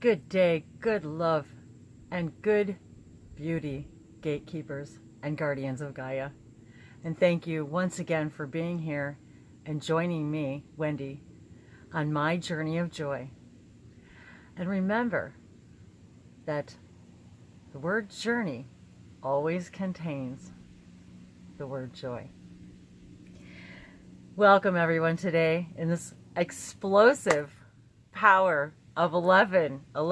Good day, good love, and good beauty, gatekeepers and guardians of Gaia. And thank you once again for being here and joining me, Wendy, on my journey of joy. And remember that the word journey always contains the word joy. Welcome everyone today in this explosive power of 11 on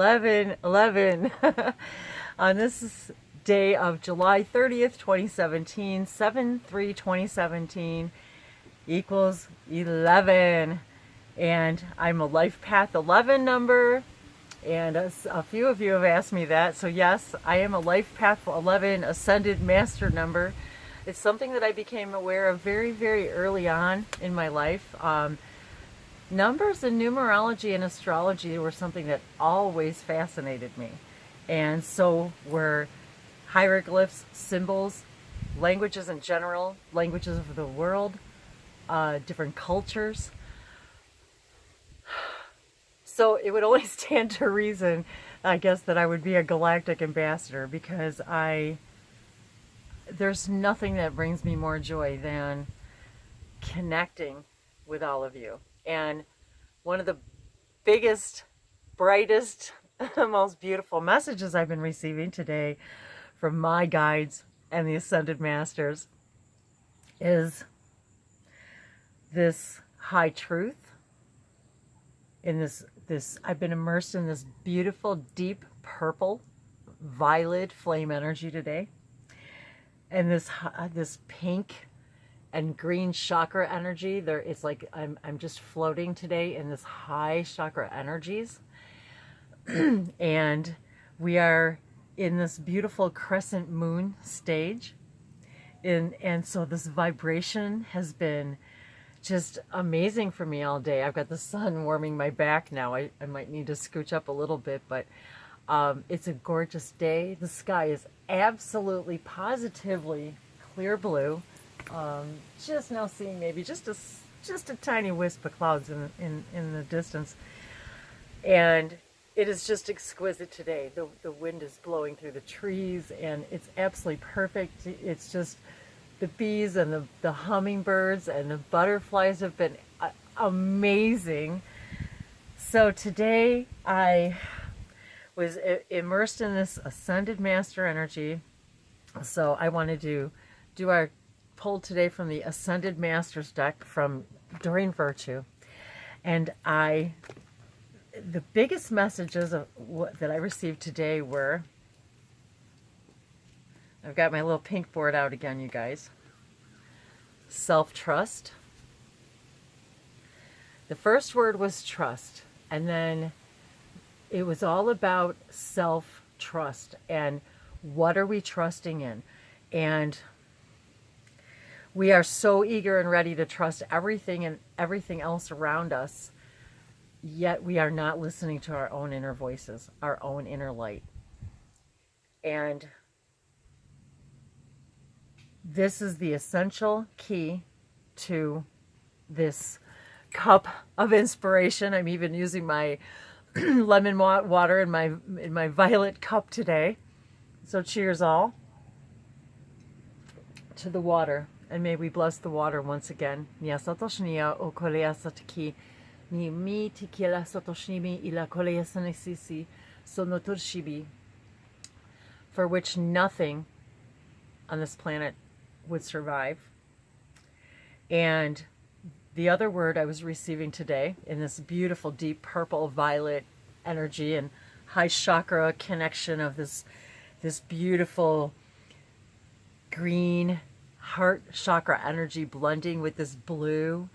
this day of July 30th, 2017, 7/3/2017 equals 11. And I'm a life path 11 number. And a few of you have asked me that. So yes, I am a life path 11 ascended master number. It's something that I became aware of very, very early on in my life. Numbers and numerology and astrology were something that always fascinated me. And so were hieroglyphs, symbols, languages in general, languages of the world, different cultures. So it would only stand to reason, I guess, that I would be a galactic ambassador, because there's nothing that brings me more joy than connecting with all of you. And one of the biggest, brightest, most beautiful messages I've been receiving today from my guides and the Ascended Masters is this high truth. In this I've been immersed in this beautiful, deep purple, violet flame energy today. And this pink and green chakra energy, it's like I'm just floating today in this high chakra energies. And we are in this beautiful crescent moon stage. And so this vibration has been just amazing for me all day. I've got the sun warming my back now. I might need to scooch up a little bit, but it's a gorgeous day. The sky is absolutely, positively clear blue. Just now seeing maybe just a tiny wisp of clouds in the distance. And it is just exquisite today. The wind is blowing through the trees, and it's absolutely perfect. It's just the bees and the hummingbirds and the butterflies have been amazing. So today I was immersed in this Ascended Master energy. So I wanted to do our pull today from the Ascended Masters deck from Doreen Virtue. And the biggest messages that I received today were, I've got my little pink board out again, you guys. Self-trust. The first word was trust, and then it was all about self-trust and what are we trusting in. And we are so eager and ready to trust everything and everything else around us, yet we are not listening to our own inner voices, our own inner light. And this is the essential key to this cup of inspiration. I'm even using my lemon water in my violet cup today. So cheers all to the water. And may we bless the water once again. For which nothing on this planet would survive. And the other word I was receiving today in this beautiful deep purple violet energy and high chakra connection of this beautiful green heart chakra energy blending with this blue,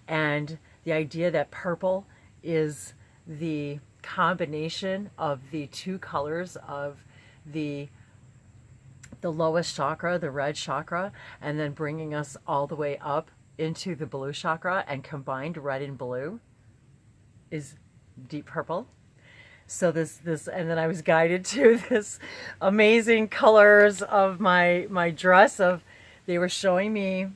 and the idea that purple is the combination of the two colors of the lowest chakra, the red chakra, and then bringing us all the way up into the blue chakra, and combined red and blue is deep purple. So this and then I was guided to this amazing colors of my dress. They were showing me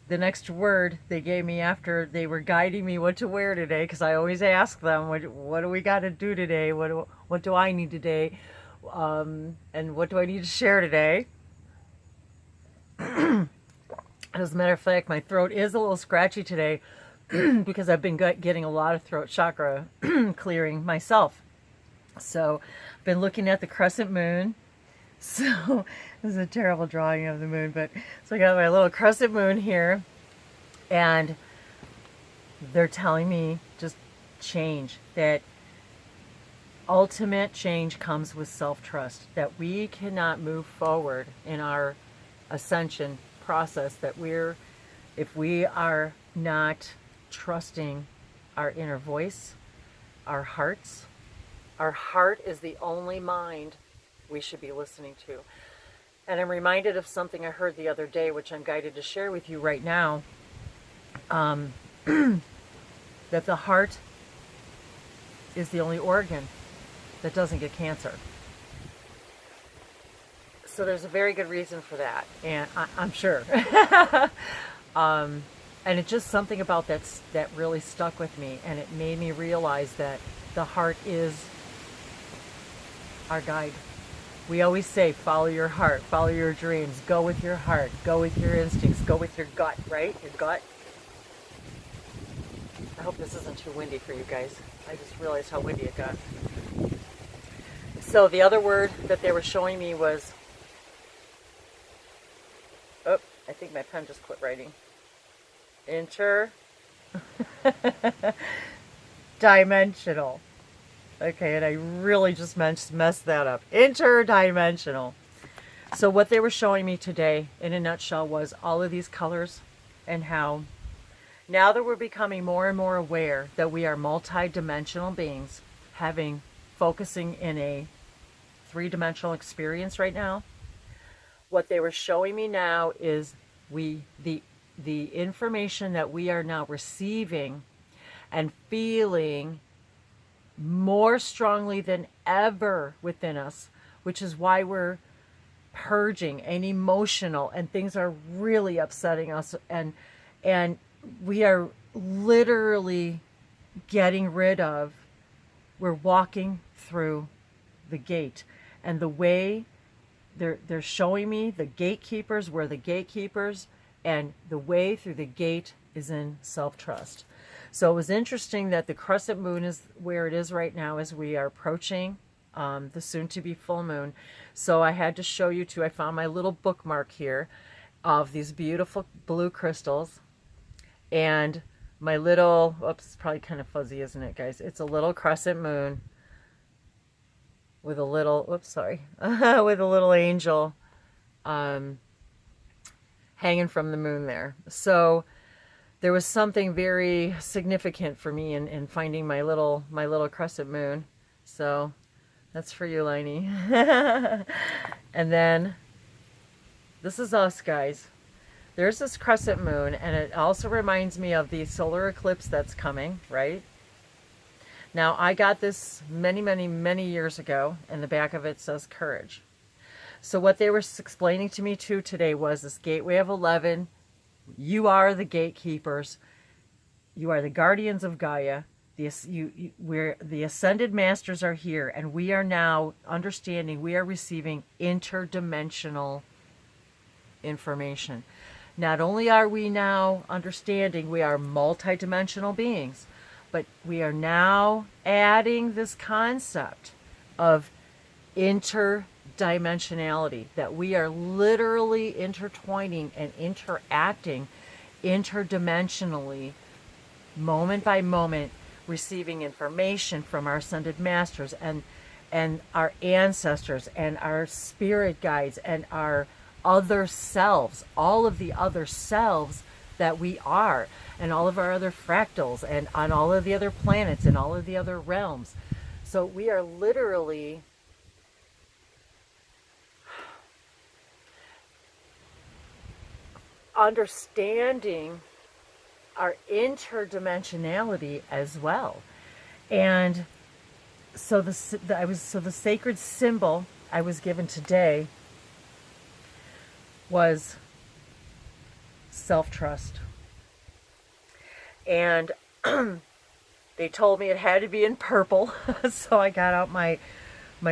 the next word they gave me after they were guiding me what to wear today, because I always ask them, what do we got to do today? What do I need today? And what do I need to share today? As a matter of fact, my throat is a little scratchy today because I've been getting a lot of throat chakra clearing myself. So I've been looking at the crescent moon. So this is a terrible drawing of the moon, but so I got my little crescent moon here, and they're telling me just change, that ultimate change comes with self-trust, that we cannot move forward in our ascension process, that if we are not trusting our inner voice, our hearts. Our heart is the only mind we should be listening to. And I'm reminded of something I heard the other day, which I'm guided to share with you right now, that the heart is the only organ that doesn't get cancer. So there's a very good reason for that, and I'm sure. And it's just something about that really stuck with me, and it made me realize that the heart is our guide. We always say, follow your heart, follow your dreams, go with your heart, go with your instincts, go with your gut, right? Your gut. I hope this isn't too windy for you guys. I just realized how windy it got. So the other word that they were showing me was, oh, I think my pen just quit writing. Interdimensional. Okay, and I really just messed that up. Interdimensional. So what they were showing me today, in a nutshell, was all of these colors, and how now that we're becoming more and more aware that we are multi-dimensional beings, focusing in a three-dimensional experience right now, what they were showing me now is the information that we are now receiving and feeling more strongly than ever within us, which is why we're purging and emotional, and things are really upsetting us, and we are literally getting rid of, we're walking through the gate, and the way they're showing me, the gatekeepers, we're the gatekeepers, and the way through the gate is in self-trust. So it was interesting that the crescent moon is where it is right now as we are approaching the soon-to-be full moon. So I had to show you too. I found my little bookmark here of these beautiful blue crystals, and my little, oops, it's probably kind of fuzzy, isn't it, guys? It's a little crescent moon with a little, oops, sorry, with a little angel hanging from the moon there. So there was something very significant for me in finding my little crescent moon. So that's for you, Liney. And then this is us, guys. There's this crescent moon, and it also reminds me of the solar eclipse that's coming, right? Now, I got this many, many, many years ago, and the back of it says courage. So what they were explaining to me too today was this gateway of 11. You are the gatekeepers. You are the guardians of Gaia. The ascended masters are here, and we are now understanding, we are receiving interdimensional information. Not only are we now understanding we are multidimensional beings, but we are now adding this concept of interdimensionality, that we are literally intertwining and interacting interdimensionally, moment by moment, receiving information from our ascended masters and our ancestors and our spirit guides and our other selves, all of the other selves that we are, and all of our other fractals, and on all of the other planets and all of the other realms. So we are literally understanding our interdimensionality as well. And so the sacred symbol I was given today was self-trust. And they told me it had to be in purple. So I got out my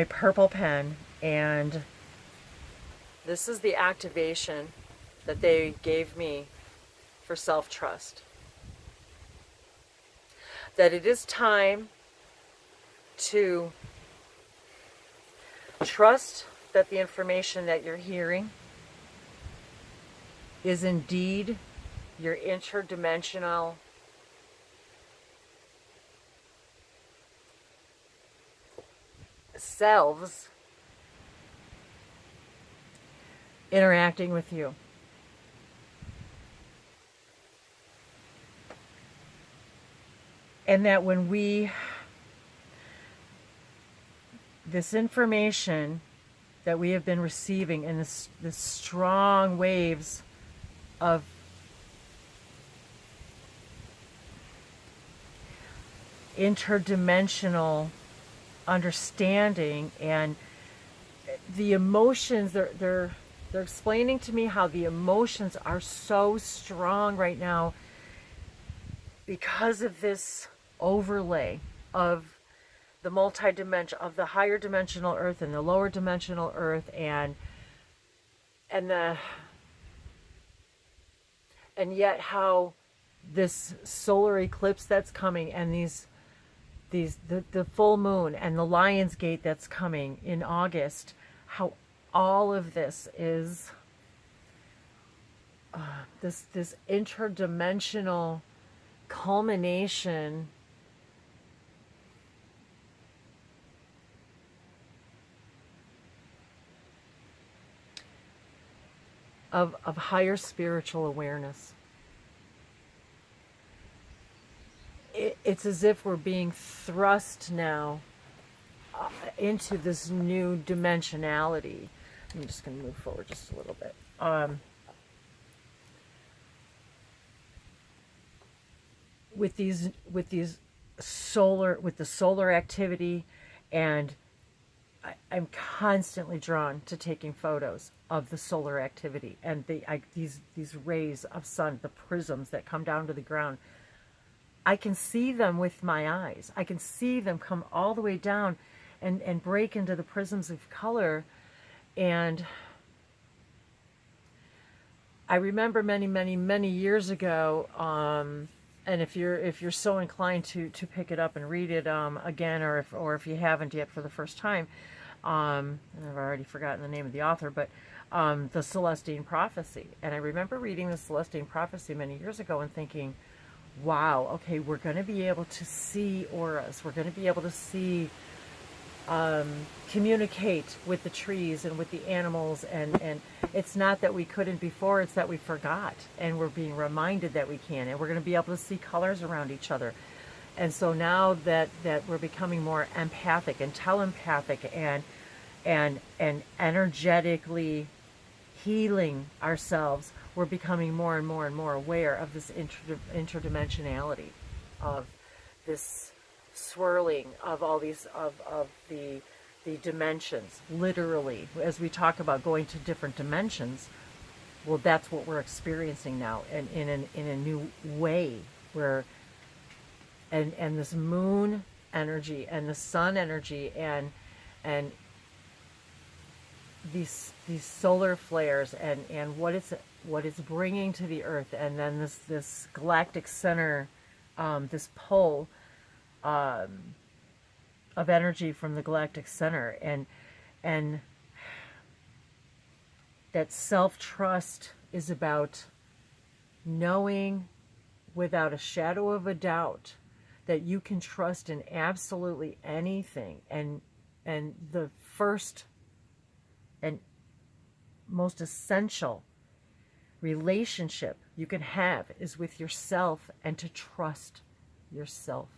purple pen, and this is the activation that they gave me for self-trust. That it is time to trust that the information that you're hearing is indeed your interdimensional selves interacting with you. And that when this information that we have been receiving in this strong waves of interdimensional understanding, and the emotions, they're explaining to me how the emotions are so strong right now because of this overlay of the multi-dimension, of the higher dimensional earth and the lower dimensional earth, and yet how this solar eclipse that's coming, and the full moon and the Lion's Gate that's coming in August, how all of this is this interdimensional culmination of higher spiritual awareness. It's as if we're being thrust now into this new dimensionality. I'm just going to move forward just a little bit. With the solar activity, and I'm constantly drawn to taking photos of the solar activity and these rays of sun, the prisms that come down to the ground. I can see them with my eyes. I can see them come all the way down and break into the prisms of color. And I remember many years ago, and if you're so inclined to pick it up and read it again, or if you haven't yet for the first time, and I've already forgotten the name of the author, but the Celestine Prophecy. And I remember reading the Celestine Prophecy many years ago and thinking, wow, okay, we're going to be able to see auras. We're going to be able to see, communicate with the trees and with the animals. And it's not that we couldn't before, it's that we forgot. And we're being reminded that we can. And we're going to be able to see colors around each other. And so now that we're becoming more empathic and telepathic and energetically healing ourselves, we're becoming more and more aware of this interdimensionality, of this swirling of all these of the dimensions. Literally, as we talk about going to different dimensions, well, that's what we're experiencing now, and in a new way, where and this moon energy and the sun energy and these solar flares and what it's bringing to the earth, and then this galactic center, this pull of energy from the galactic center, and that self-trust is about knowing without a shadow of a doubt that you can trust in absolutely anything, and the first and most essential relationship you can have is with yourself, and to trust yourself.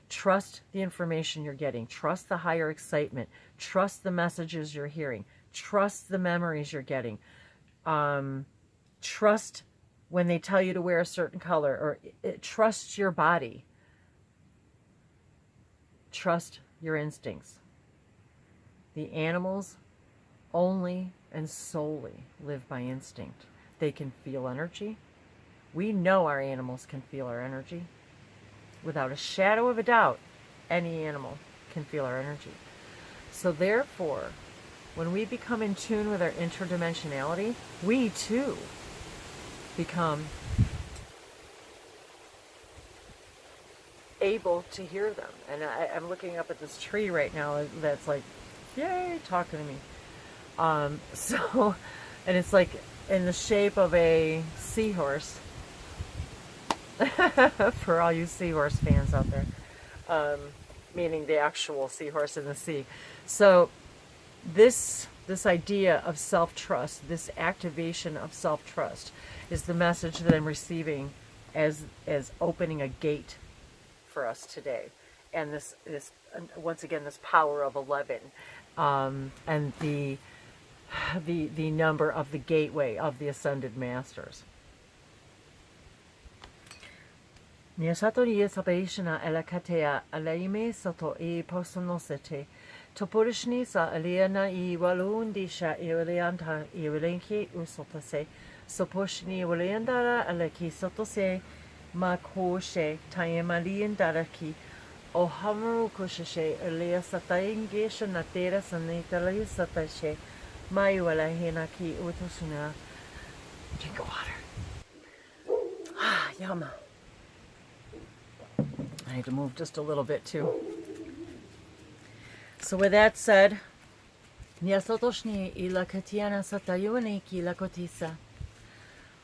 Trust the information you're getting. Trust the higher excitement. Trust the messages you're hearing. Trust the memories you're getting. Trust when they tell you to wear a certain color, or trust your body. Trust your instincts. The animals only and solely live by instinct. they can feel energy. We know our animals can feel our energy. Without a shadow of a doubt, any animal can feel our energy. So therefore, when we become in tune with our interdimensionality, we too become able to hear them. And I'm looking up at this tree right now that's like, yay, talking to me. And it's like in the shape of a seahorse. For all you seahorse fans out there, meaning the actual seahorse in the sea. So this idea of self-trust, this activation of self-trust, is the message that I'm receiving as opening a gate for us today. And this once again, this power of 11, and the number of the gateway of the ascended masters. Niasato ni sabashina elakatea alaime sato e personosete. Topurishni sa aliena I walundisha ilianta ilenki usotase. Soposhni waliandara alaki sotose makoshe tayemalian daraki. O hamaru kushashe elia sataingesha natera sanitali satashe. Mayuela hinaki utosuna. Drink of water. Ah, yum. I need to move just a little bit too. So with that said,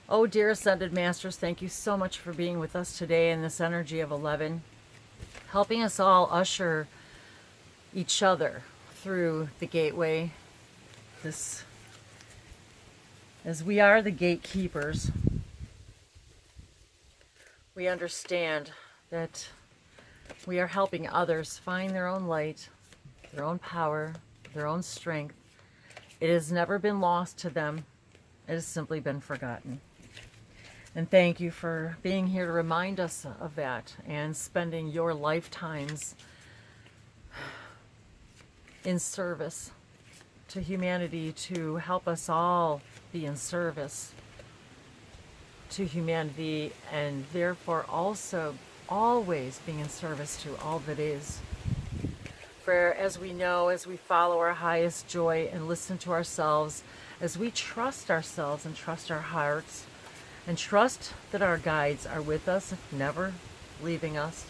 oh dear Ascended Masters, thank you so much for being with us today in this energy of 11, helping us all usher each other through the gateway. This, as we are the gatekeepers, we understand that we are helping others find their own light, their own power, their own strength. It has never been lost to them. It has simply been forgotten. And thank you for being here to remind us of that and spending your lifetimes in service to humanity, to help us all be in service to humanity, and therefore also always being in service to all that is. For as we know, as we follow our highest joy and listen to ourselves, as we trust ourselves and trust our hearts, and trust that our guides are with us, never leaving us,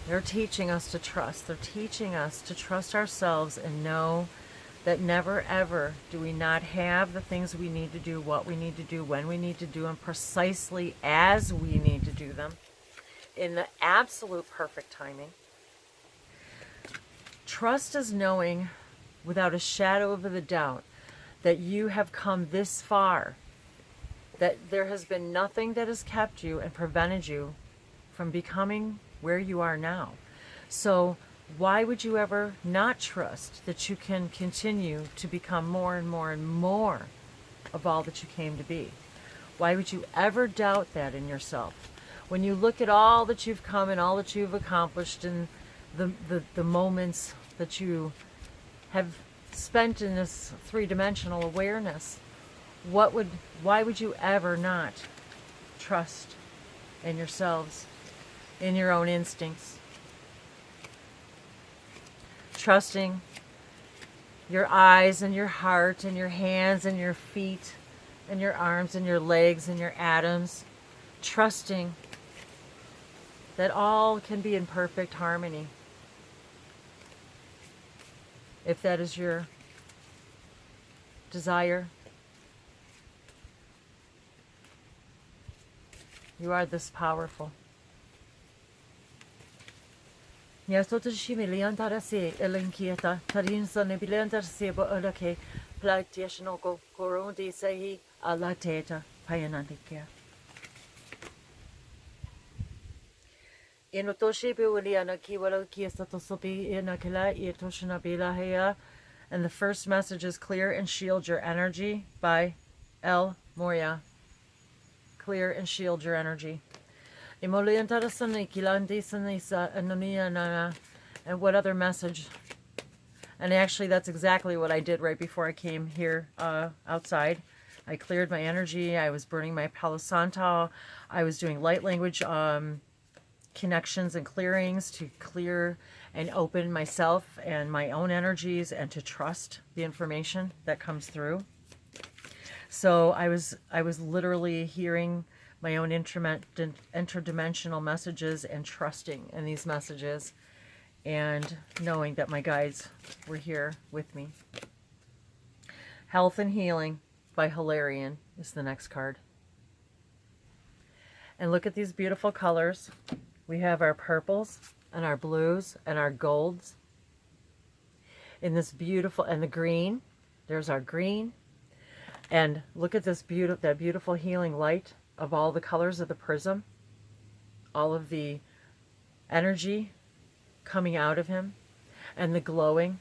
they're teaching us to trust. They're teaching us to trust ourselves and know that never ever do we not have the things we need to do, what we need to do, when we need to do them, precisely as we need to do them, in the absolute perfect timing. Trust is knowing without a shadow of a doubt that you have come this far, that there has been nothing that has kept you and prevented you from becoming where you are now. So why would you ever not trust that you can continue to become more and more and more of all that you came to be? Why would you ever doubt that in yourself? When you look at all that you've come and all that you've accomplished and the moments that you have spent in this three-dimensional awareness, why would you ever not trust in yourselves, in your own instincts? Trusting your eyes and your heart and your hands and your feet and your arms and your legs and your atoms. Trusting that all can be in perfect harmony. If that is your desire, you are this powerful. Niasoto shimiliantara se elenkieta tarinsa nebiliantar sebo olake platiashnoko korondi sehi alateta payanandikia. Inotoshi biwiliana kiwalo kiasato sopi inakila itoshina bilahea. And the first message is Clear and Shield Your Energy by L. Moya. Clear and shield your energy. And what other message? And actually that's exactly what I did right before I came here outside. I cleared my energy. I was burning my Palo Santo. I was doing light language connections and clearings to clear and open myself and my own energies and to trust the information that comes through. So I was literally hearing my own interdimensional messages and trusting in these messages and knowing that my guides were here with me. Health and Healing by Lyran is the next card. And look at these beautiful colors. We have our purples and our blues and our golds in this beautiful, and the green. There's our green. And look at this that beautiful healing light of all the colors of the prism, all of the energy coming out of him, and the glowing.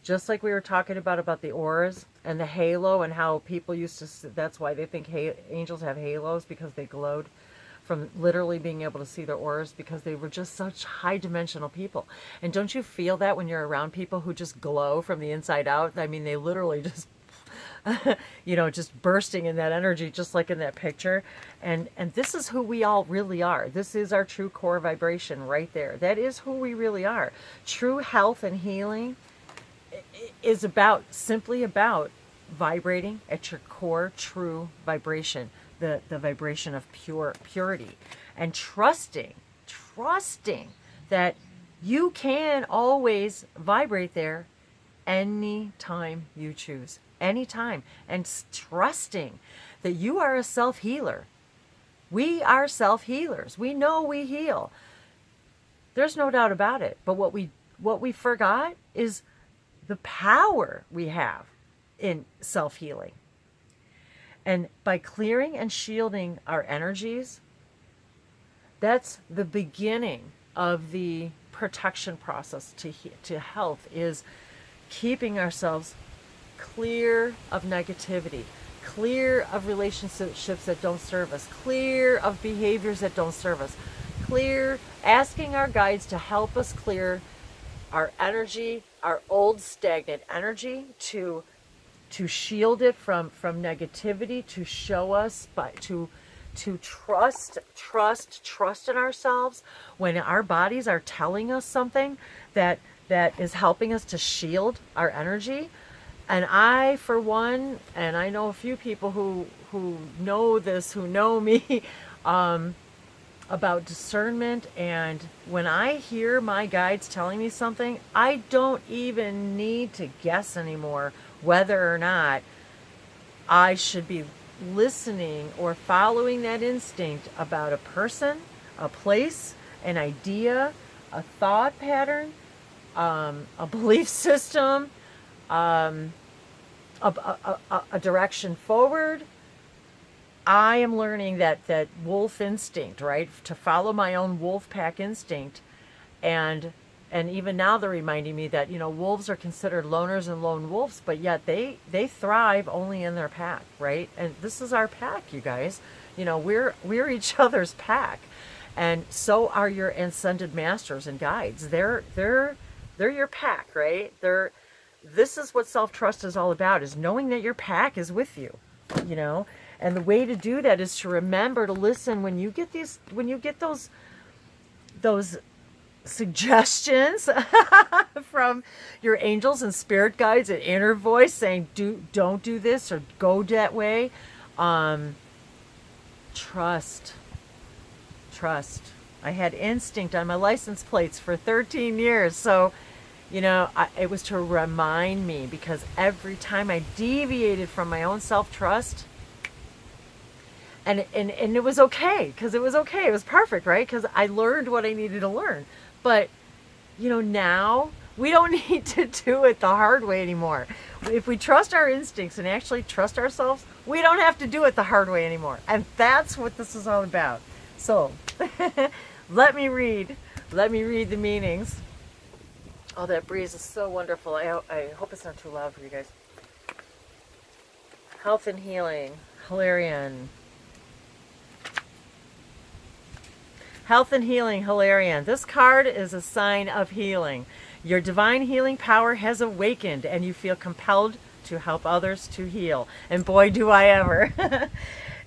Just like we were talking about the auras and the halo, and how people used to, that's why they think angels have halos, because they glowed from literally being able to see their auras, because they were just such high dimensional people. And don't you feel that when you're around people who just glow from the inside out? I mean, they literally just you know, just bursting in that energy, just like in that picture. And this is who we all really are. This is our true core vibration right there. That is who we really are. True health and healing is simply about vibrating at your core true vibration, the vibration of purity, and trusting that you can always vibrate there anytime you choose. Anytime. And trusting that you are a self-healer. We are self-healers. We know we heal. There's no doubt about it. But what we forgot is the power we have in self-healing. And by clearing and shielding our energies, that's the beginning of the protection process to health, is keeping ourselves clear of negativity, clear of relationships that don't serve us, clear of behaviors that don't serve us, asking our guides to help us clear our energy, our old stagnant energy, to shield it from negativity, to show us, to trust in ourselves when our bodies are telling us something that is helping us to shield our energy. And I, for one, and I know a few people who know this, who know me, about discernment. And when I hear my guides telling me something, I don't even need to guess anymore whether or not I should be listening or following that instinct about a person, a place, an idea, a thought pattern, a belief system, a direction forward. I am learning that wolf instinct, right? To follow my own wolf pack instinct. And even now they're reminding me that, you know, wolves are considered loners and lone wolves, but yet they thrive only in their pack, right? And this is our pack, you guys. You know, we're each other's pack. And so are your ascended masters and guides. They're your pack, right? This is what self-trust is all about, is knowing that your pack is with you, you know? And the way to do that is to remember to listen when you get those suggestions from your angels and spirit guides and inner voice saying, don't do this or go that way. Trust. I had instinct on my license plates for 13 years. So, you know, it was to remind me, because every time I deviated from my own self-trust, and it was okay, because it was okay. It was perfect, right? Because I learned what I needed to learn. But, you know, now we don't need to do it the hard way anymore. If we trust our instincts and actually trust ourselves, we don't have to do it the hard way anymore. And that's what this is all about. So, let me read the meanings. Oh, that breeze is so wonderful. I hope it's not too loud for you guys. Health and Healing, Lyran. Health and Healing, Lyran. This card is a sign of healing. Your divine healing power has awakened, and you feel compelled to help others to heal. And boy, do I ever.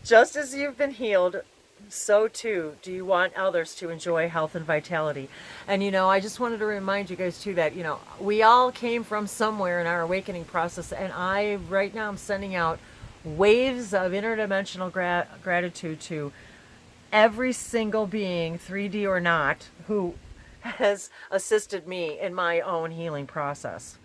Just as you've been healed, so too do you want others to enjoy health and vitality. And I just wanted to remind you guys too that we all came from somewhere in our awakening process, and I right now I'm sending out waves of interdimensional gratitude to every single being, 3D or not, who has assisted me in my own healing process.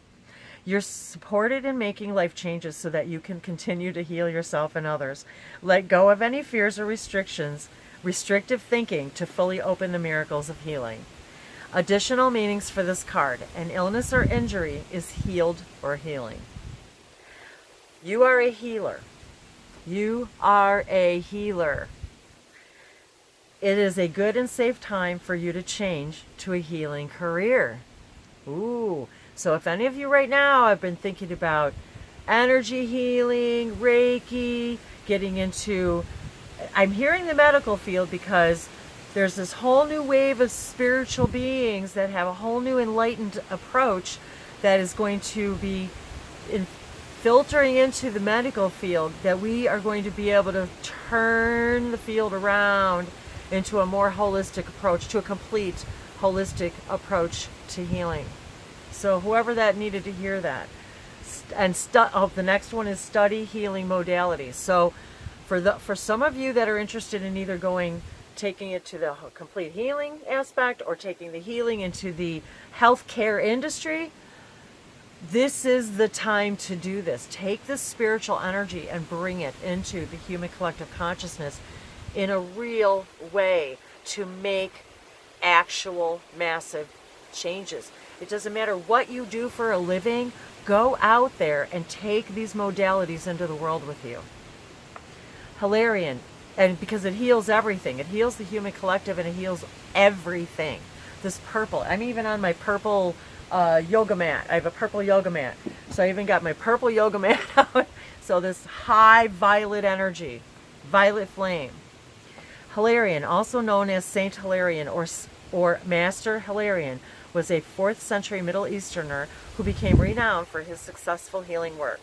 You're supported in making life changes so that you can continue to heal yourself and others. Let go of any fears or restrictive thinking to fully open the miracles of healing. Additional meanings for this card: an illness or injury is healed or healing. You are a healer. You are a healer. It is a good and safe time for you to change to a healing career. Ooh. So if any of you right now have been thinking about energy healing, Reiki, getting into, I'm hearing the medical field because there's this whole new wave of spiritual beings that have a whole new enlightened approach that is going to be filtering into the medical field, that we are going to be able to turn the field around into a more holistic approach, to a complete holistic approach to healing. So whoever that needed to hear that. And the next one is study healing modalities. So for some of you that are interested in either taking it to the complete healing aspect or taking the healing into the healthcare industry, this is the time to do this. Take this spiritual energy and bring it into the human collective consciousness in a real way to make actual massive changes. It doesn't matter what you do for a living. Go out there and take these modalities into the world with you. Lyran, and because it heals everything. It heals the human collective and it heals everything. This purple, I'm even on my purple yoga mat. I have a purple yoga mat. So I even got my purple yoga mat out. So this high violet energy, violet flame. Lyran, also known as Saint Lyran or Master Lyran, was a 4th century Middle Easterner who became renowned for his successful healing work.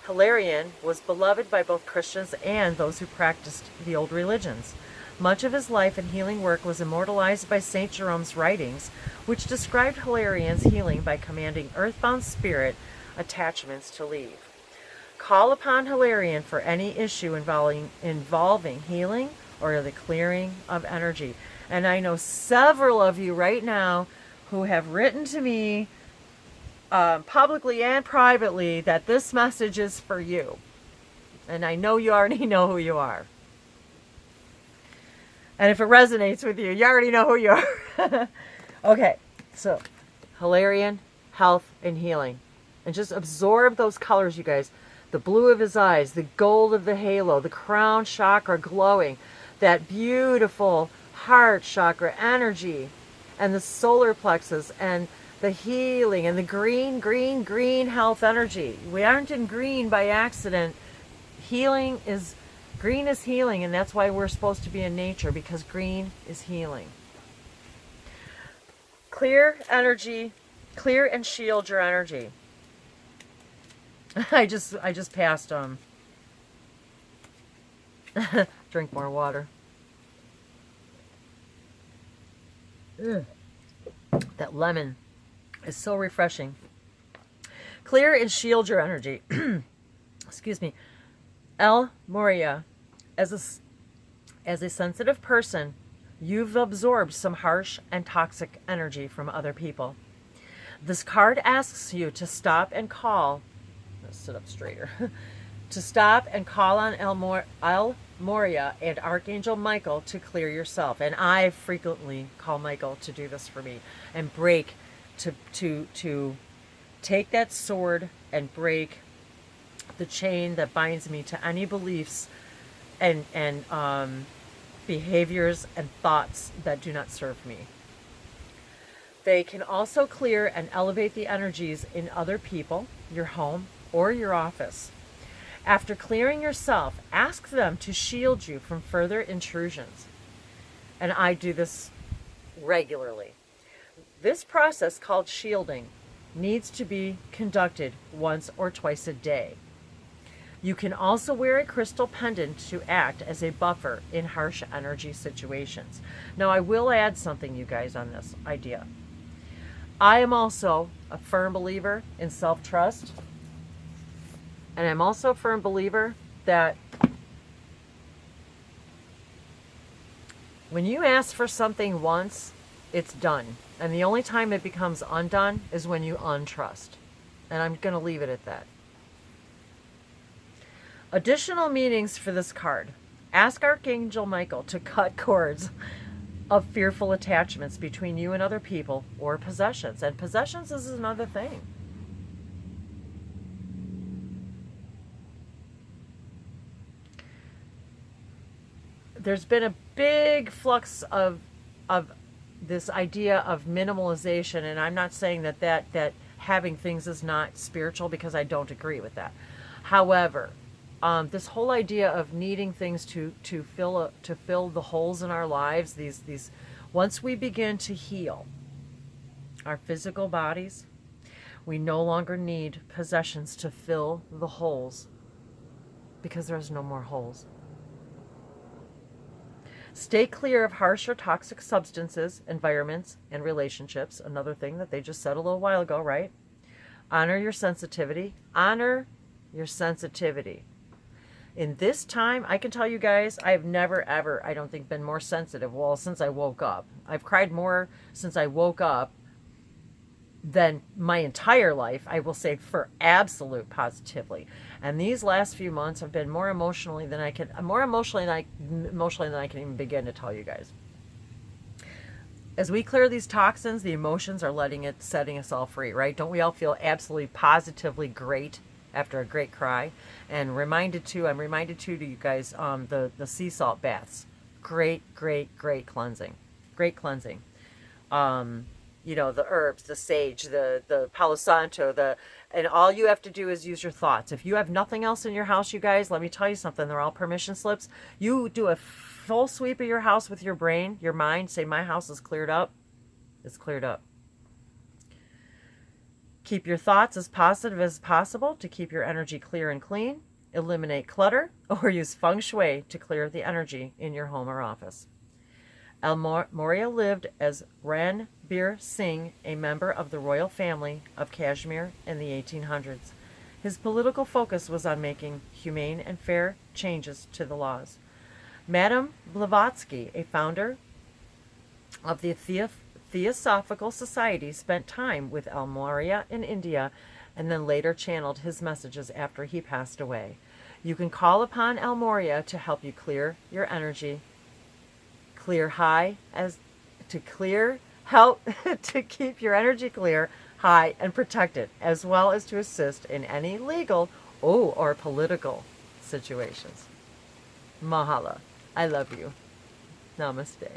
Lyran was beloved by both Christians and those who practiced the old religions. Much of his life and healing work was immortalized by St. Jerome's writings, which described Lyran's healing by commanding earthbound spirit attachments to leave. Call upon Lyran for any issue involving healing or the clearing of energy. And I know several of you right now who have written to me publicly and privately that this message is for you. And I know you already know who you are. And if it resonates with you, you already know who you are. Okay, so Lyran, health, and healing. And just absorb those colors, you guys. The blue of his eyes, the gold of the halo, the crown chakra glowing, that beautiful heart chakra energy, and the solar plexus, and the healing, and the green, green, green health energy. We aren't in green by accident. Green is healing, and that's why we're supposed to be in nature, because green is healing. Clear energy, clear and shield your energy. I just passed drink more water. Ugh. That lemon is so refreshing. Clear and shield your energy. Excuse me. El Moria, as a sensitive person, you've absorbed some harsh and toxic energy from other people. This card asks you to stop and call. Let's sit up straighter. To stop and call on El Moria and Archangel Michael to clear yourself. And I frequently call Michael to do this for me and break, to take that sword and break the chain that binds me to any beliefs and behaviors and thoughts that do not serve me. They can also clear and elevate the energies in other people, your home, or your office. After clearing yourself, ask them to shield you from further intrusions. And I do this regularly. This process, called shielding, needs to be conducted once or twice a day. You can also wear a crystal pendant to act as a buffer in harsh energy situations. Now, I will add something, you guys, on this idea. I am also a firm believer in self-trust. And I'm also a firm believer that when you ask for something once, it's done. And the only time it becomes undone is when you untrust. And I'm going to leave it at that. Additional meanings for this card. Ask Archangel Michael to cut cords of fearful attachments between you and other people or possessions. And possessions is another thing. There's been a big flux of this idea of minimalization, and I'm not saying that having things is not spiritual, because I don't agree with that. However, this whole idea of needing things to fill the holes in our lives, these once we begin to heal our physical bodies, we no longer need possessions to fill the holes, because there's no more holes. Stay clear of harsh or toxic substances, environments, and relationships. Another thing that they just said a little while ago, right? Honor your sensitivity. Honor your sensitivity. In this time, I can tell you guys, I've never, ever, I don't think, been more sensitive. Well, since I woke up. I've cried more since I woke up than my entire life, I will say, for absolute positively. And these last few months have been more emotionally than I can even begin to tell you guys. As we clear these toxins, the emotions are setting us all free, right? Don't we all feel absolutely positively great after a great cry? And I'm reminded too to you guys, the sea salt baths. Great cleansing. Great cleansing. You know, the herbs, the sage, the Palo Santo, and all you have to do is use your thoughts. If you have nothing else in your house, you guys, let me tell you something. They're all permission slips. You do a full sweep of your house with your brain, your mind. Say, my house is cleared up. It's cleared up. Keep your thoughts as positive as possible to keep your energy clear and clean. Eliminate clutter, or use feng shui to clear the energy in your home or office. Moria lived as Ranbir Singh, a member of the royal family of Kashmir in the 1800s. His political focus was on making humane and fair changes to the laws. Madame Blavatsky, a founder of the Theosophical Society, spent time with Moria in India, and then later channeled his messages after he passed away. You can call upon Moria to help you clear your energy, help to keep your energy clear, high, and protected, as well as to assist in any legal or political situations. Mahalo. I love you. Namaste.